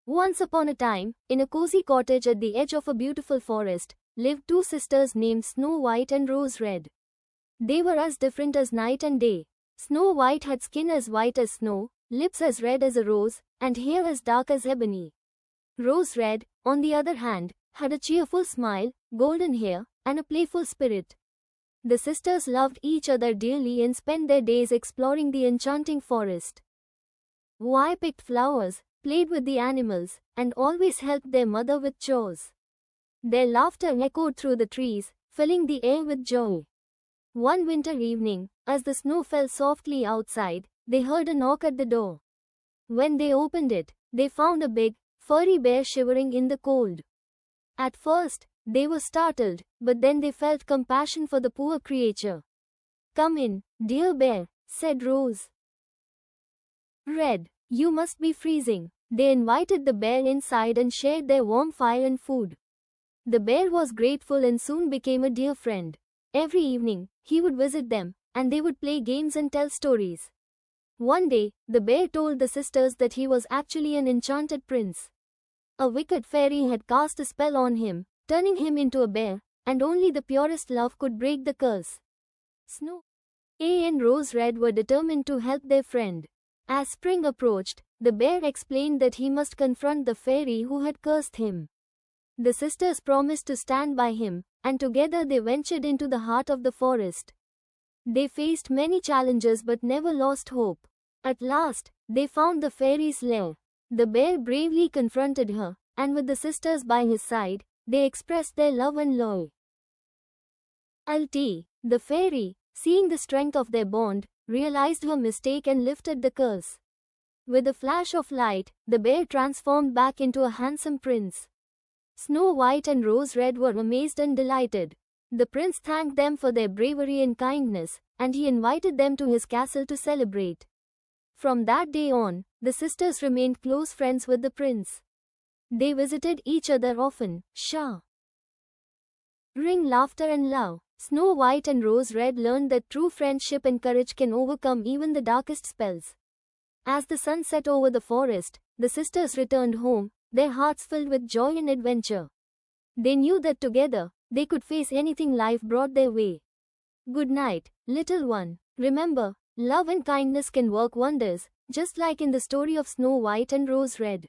Once upon a time, in a cozy cottage at the edge of a beautiful forest, lived two sisters named Snow White and Rose Red. They were as different as night and day. Snow White had skin as white as snow, lips as red as a rose, and hair as dark as ebony. Rose Red, on the other hand, had a cheerful smile, golden hair, and a playful spirit. The sisters loved each other dearly and spent their days exploring the enchanting forest. Why picked flowers, played with the animals, and always helped their mother with chores. Their laughter echoed through the trees, filling the air with joy. One winter evening, as the snow fell softly outside, they heard a knock at the door. When they opened it, they found a big, furry bear shivering in the cold. At first, they were startled, but then they felt compassion for the poor creature. "Come in, dear bear," said Rose Red. "You must be freezing." They invited the bear inside and shared their warm fire and food. The bear was grateful and soon became a dear friend. Every evening, he would visit them, and they would play games and tell stories. One day, the bear told the sisters that he was actually an enchanted prince. A wicked fairy had cast a spell on him, turning him into a bear, and only the purest love could break the curse. Snow and Rose Red were determined to help their friend. As spring approached, the bear explained that he must confront the fairy who had cursed him. The sisters promised to stand by him, and together they ventured into the heart of the forest. They faced many challenges but never lost hope. At last, they found the fairy's lair. The bear bravely confronted her, and with the sisters by his side, they expressed their love and loyalty. The fairy, seeing the strength of their bond, realized her mistake and lifted the curse. With a flash of light, the bear transformed back into a handsome prince. Snow White and Rose Red were amazed and delighted. The prince thanked them for their bravery and kindness, and he invited them to his castle to celebrate. From that day on, the sisters remained close friends with the prince. They visited each other often, sharing laughter and love. Snow White and Rose Red learned that true friendship and courage can overcome even the darkest spells. As the sun set over the forest, the sisters returned home, their hearts filled with joy and adventure. They knew that together, they could face anything life brought their way. Good night, little one. Remember, love and kindness can work wonders, just like in the story of Snow White and Rose Red.